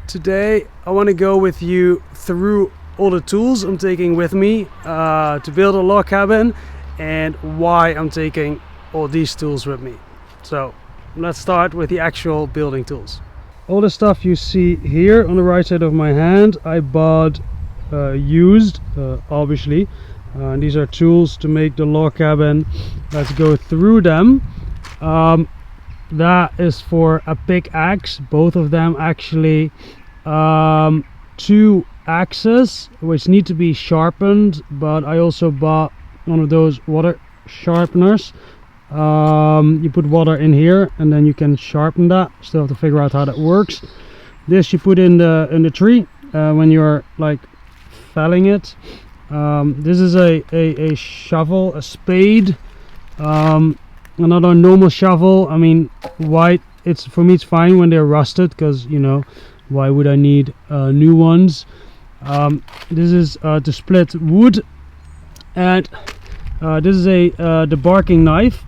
Today I want to go with you through all the tools I'm taking with me to build a log cabin and why I'm taking all these tools with me. So let's start with the actual building tools. All the stuff you see here on the right side of my hand I bought used, obviously. These are tools to make the log cabin. Let's go through them. That is for a pickaxe, both of them actually. 2 axes which need to be sharpened, but I also bought one of those water sharpeners. You put water in here and then you can sharpen that. Still have to figure out how that works. This you put in the tree when you're like felling it. This is a shovel, a spade, another normal shovel. I mean, white, it's for me it's fine when they're rusted, because you know, why would I need new ones? This is to split wood, and this is a debarking knife.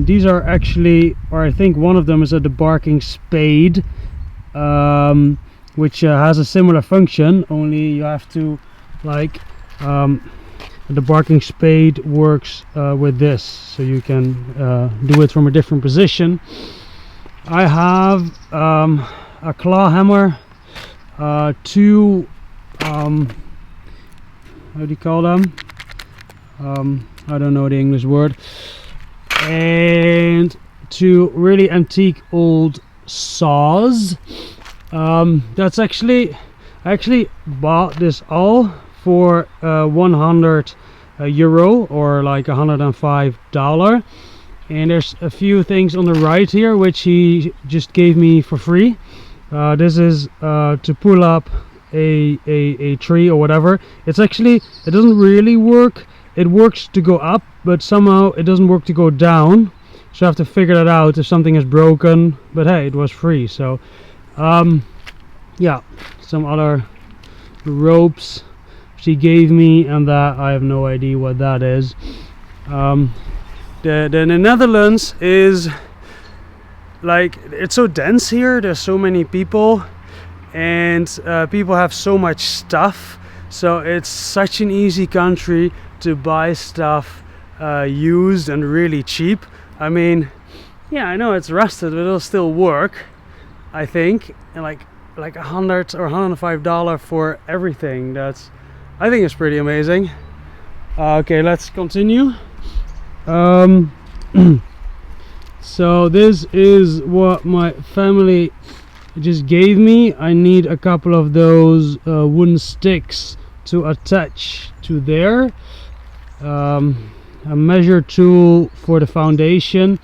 These are actually, or I think one of them is a debarking spade, which has a similar function, only you have to like the barking spade works with this, so you can do it from a different position. I have a claw hammer, 2 how do you call them? I don't know the English word, and 2 really antique old saws. That's actually, I actually bought this all for 100 euro, or like $105, and there's a few things on the right here which he just gave me for free. This is to pull up a tree or whatever. It's actually, it doesn't really work. It works to go up, but somehow it doesn't work to go down, so I have to figure that out if something is broken. But hey, it was free. So yeah, some other ropes she gave me, and that I have no idea what that is. The Netherlands is like, it's so dense here. There's so many people, and people have so much stuff, so it's such an easy country to buy stuff used and really cheap. I mean, yeah, I know it's rusted, but it'll still work, I think. And like $100 or $105 for everything. That's, I think it's pretty amazing. Okay, let's continue. So this is what my family just gave me. I need a couple of those wooden sticks to attach to there. A measure tool for the foundation.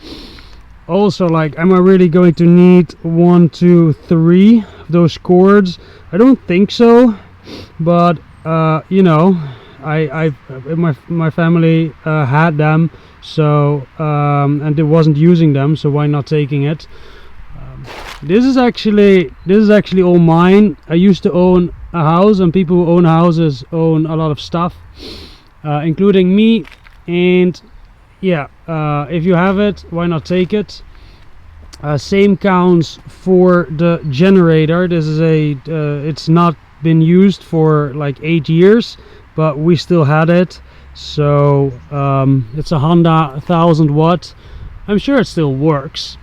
Also, like, am I really going to need 1, 2, 3 of those cords? I don't think so, but you know, my family had them, so and it wasn't using them, so why not taking it? This is actually all mine. I used to own a house, and people who own houses own a lot of stuff, including me. And yeah, if you have it, why not take it? Same counts for the generator. This is it's not been used for like 8 years, but we still had it. So it's a Honda 1000 watt. I'm sure it still works.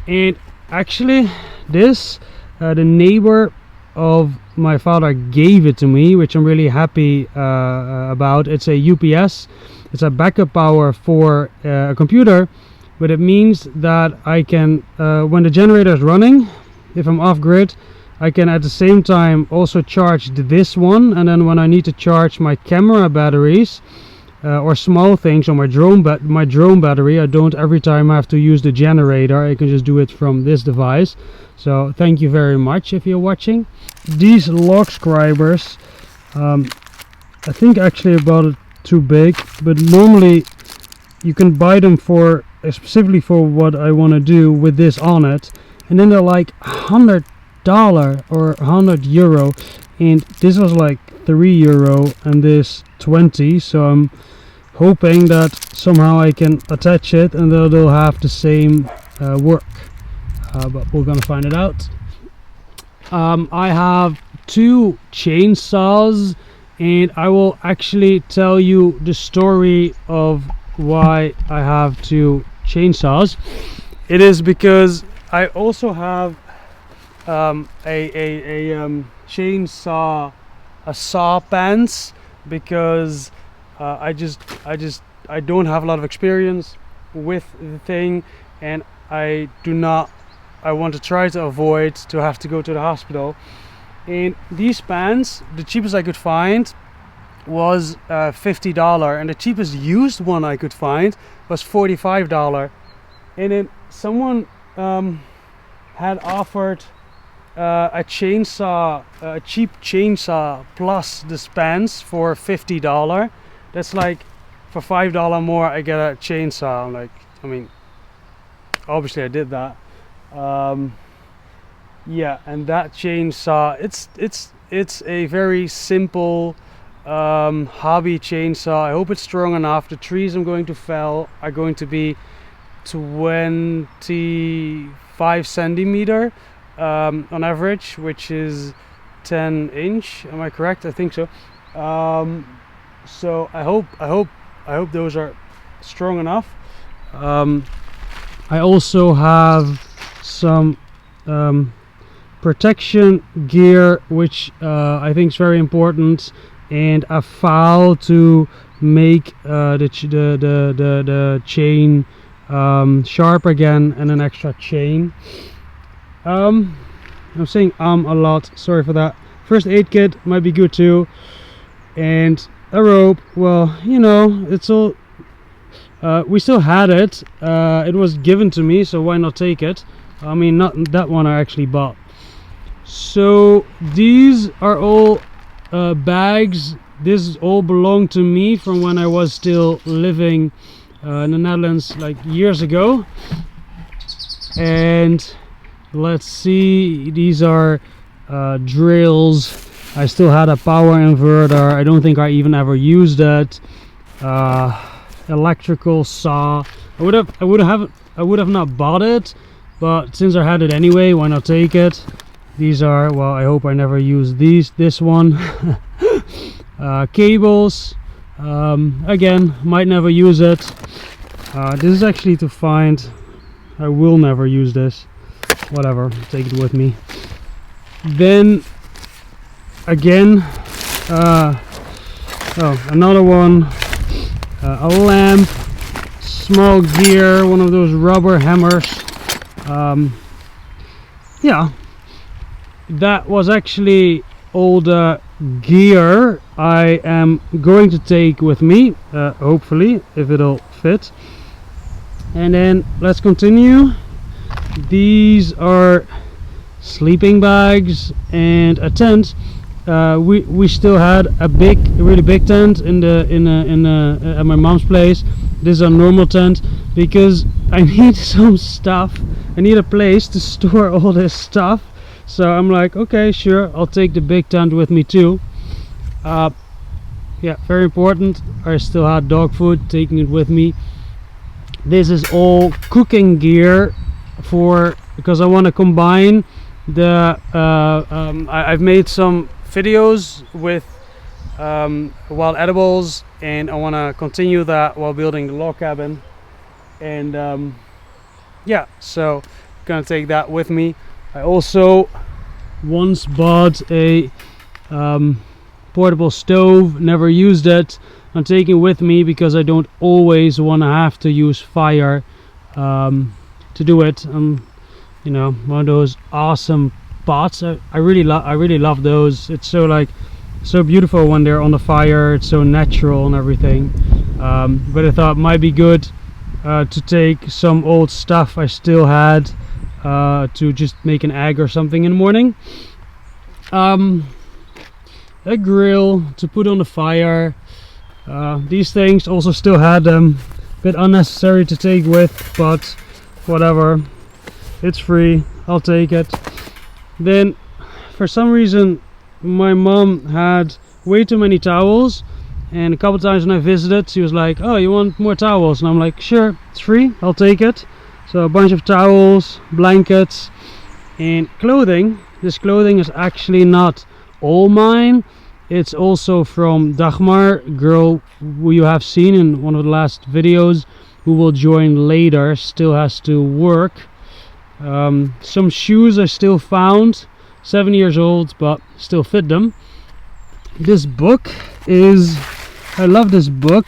And actually, this the neighbor of my father gave it to me, which I'm really happy about. It's a UPS. It's a backup power for a computer, but it means that I can, when the generator is running, if I'm off grid, I can at the same time also charge this one, and then when I need to charge my camera batteries or small things on my drone battery, I don't every time have to use the generator. I can just do it from this device. So thank you very much if you're watching. These log scribers, I think actually about too big, but normally you can buy them for specifically for what I want to do with this on it, and then they're like $100 or 100 euro, and this was like €3 and this 20, so I'm hoping that somehow I can attach it and they'll have the same work, but we're gonna find it out. I have 2 chainsaws, and I will actually tell you the story of why I have 2 chainsaws. It is because I also have chainsaw, a saw pants, because I don't have a lot of experience with the thing, and I want to try to avoid to have to go to the hospital. And these pants, the cheapest I could find was $50, and the cheapest used one I could find was $45. And then someone had offered a chainsaw, a cheap chainsaw plus the pants for $50. That's like, for $5 more I get a chainsaw. I'm like, I mean, obviously I did that. Yeah, and that chainsaw, it's a very simple hobby chainsaw. I hope it's strong enough. The trees I'm going to fell are going to be 25 centimeter on average, which is 10 inch. Am I correct? I think so. So I hope those are strong enough. I also have some protection gear, which I think is very important, and a file to make the chain sharp again, and an extra chain. I'm saying a lot, sorry for that. First aid kit might be good too, and a rope. Well, you know, it's all we still had it. It was given to me, so why not take it? I mean, not that one I actually bought. So these are all bags. This all belonged to me from when I was still living in the Netherlands, like years ago. And let's see, these are drills. I still had a power inverter. I don't think I even ever used it. Electrical saw. I would have not bought it, but since I had it anyway, why not take it? These are, well, I hope I never use this one. Cables, again, might never use it. This is actually to find. I will never use this. Whatever, take it with me. Then again, another one, a lamp, small gear, one of those rubber hammers. Yeah, that was actually all the gear I am going to take with me, hopefully, if it'll fit. And then let's continue. These are sleeping bags and a tent. We still had a really big tent at my mom's place. This is a normal tent because I need some stuff. I need a place to store all this stuff. So I'm like, okay, sure, I'll take the big tent with me too. Yeah, very important. I still had dog food, taking it with me. This is all cooking gear because I want to combine the I've made some videos with wild edibles, and I want to continue that while building the log cabin. And yeah, so I'm gonna take that with me. I also once bought a portable stove, never used it. I'm taking it with me because I don't always want to have to use fire to do it. You know, one of those awesome pots. I really love those. It's so beautiful when they're on the fire. It's so natural and everything. But I thought it might be good to take some old stuff I still had to just make an egg or something in the morning. A grill to put on the fire. These things also still had them. A bit unnecessary to take with, but whatever. It's free. I'll take it. Then, for some reason, my mom had way too many towels, and a couple times when I visited, she was like, "Oh, you want more towels?" And I'm like, "Sure, it's free. I'll take it." So a bunch of towels, blankets, and clothing. this clothing is actually not all mine. It's also from Dagmar, girl who you have seen in one of the last videos, who will join later, still has to work. Some shoes I still found, 7 years old, but still fit them. This book is, I love this book.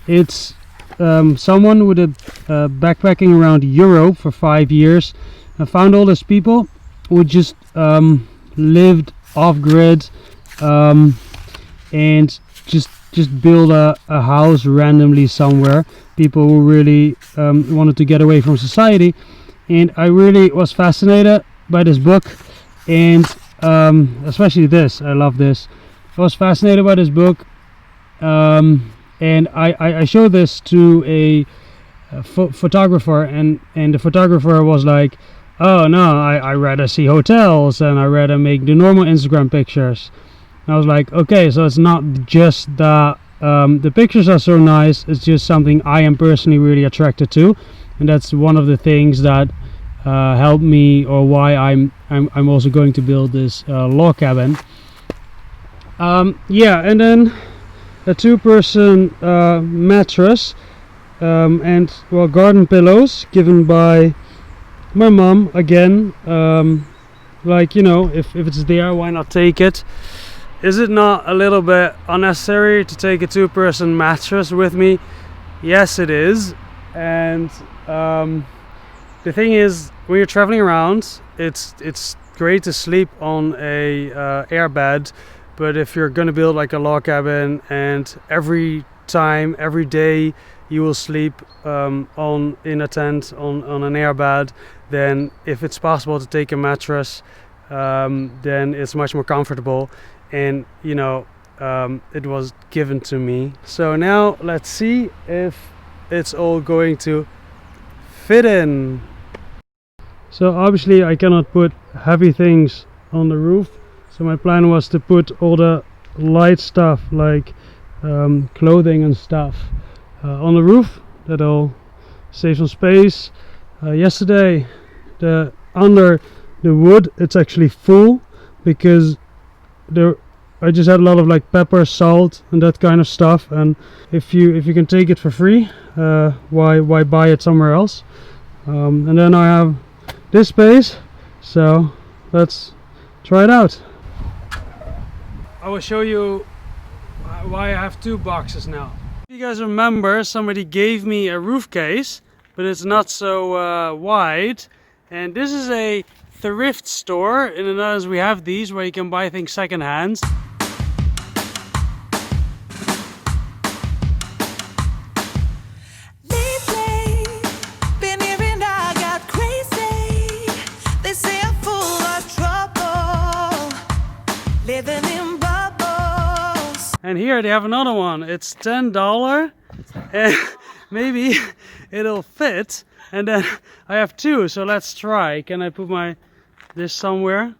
It's someone with a backpacking around Europe for 5 years. I found all these people who just lived off-grid and just build a house randomly somewhere. People who really wanted to get away from society, and I really was fascinated by this book, and especially this. I love this. I was fascinated by this book, and I showed this to a photographer, and the photographer was like, oh no, I rather see hotels and I rather make the normal Instagram pictures. And I was like, okay, so it's not just that the pictures are so nice, it's just something I am personally really attracted to, and that's one of the things that helped me, or why I'm also going to build this log cabin. Yeah, and then a 2-person mattress, and well, garden pillows given by my mom again. Like, you know, if it's there, why not take it? Is it not a little bit unnecessary to take a 2-person mattress with me? Yes, it is. And the thing is, when you're traveling around, it's great to sleep on a air bed, but if you're gonna build like a log cabin and every day you will sleep in a tent on an air bed, then if it's possible to take a mattress, then it's much more comfortable. And you know, it was given to me, so now let's see if it's all going to fit in. So obviously I cannot put heavy things on the roof, so my plan was to put all the light stuff like clothing and stuff on the roof. That'll save some space. Yesterday, under the wood, it's actually full because I just had a lot of like pepper, salt, and that kind of stuff. And if you can take it for free, why buy it somewhere else? And then I have this space, so let's try it out. I will show you why I have 2 boxes now. If you guys remember, somebody gave me a roof case, but it's not so wide, and this is a thrift store. In the Netherlands we have these where you can buy things second hand. And here they have another one. It's $10 and maybe it'll fit. And then I have 2, so let's try. Can I put this somewhere?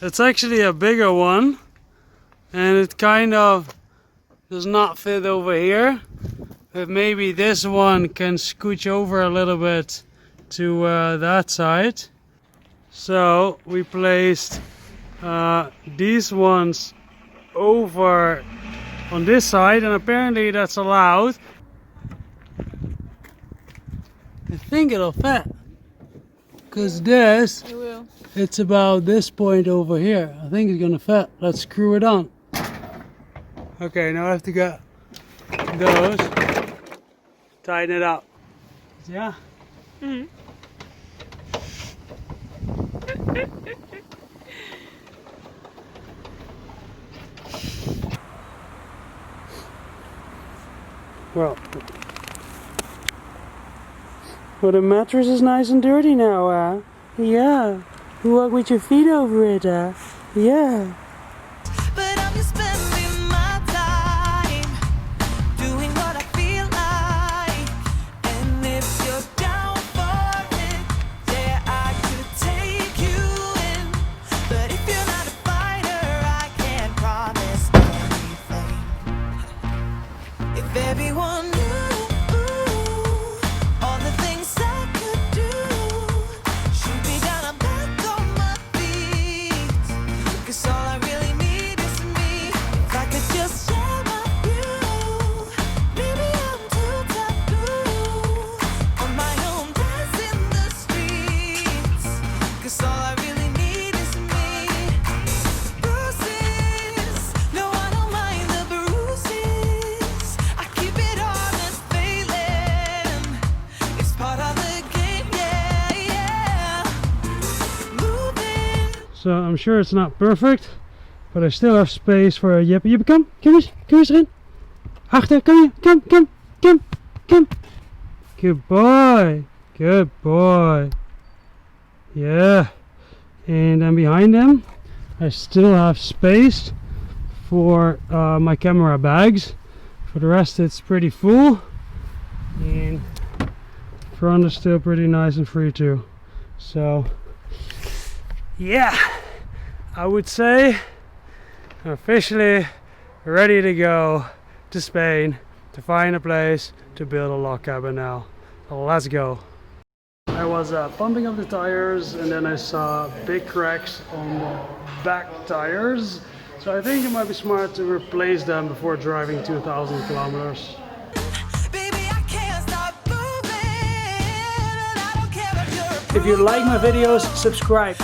It's actually a bigger one, and it kind of does not fit over here. But maybe this one can scooch over a little bit to that side. So we placed these ones over on this side, and apparently that's allowed. I think it'll fit, because this, it's about this point over here. I think it's gonna fit. Let's screw it on. Okay, now I have to get those, tighten it up. Yeah. Mm-hmm. Well, the mattress is nice and dirty now, yeah. You walk with your feet over it, yeah. But I'm just spending my time doing what I feel like. And if you're down for it, yeah, I could take you in. But if you're not a fighter, I can't promise anything. If everyone knew So I'm sure it's not perfect, but I still have space for a Jeppe. Jeppe, kom eens erin. Achter, kom hier, kom. Good boy, good boy. Yeah. And then behind them, I still have space for my camera bags. For the rest, it's pretty full. And front is still pretty nice and free too. So, yeah, I would say I'm officially ready to go to Spain to find a place to build a log cabin now. So let's go. I was pumping up the tires and then I saw big cracks on the back tires. So I think it might be smart to replace them before driving 2,000 kilometers. If you like my videos, subscribe.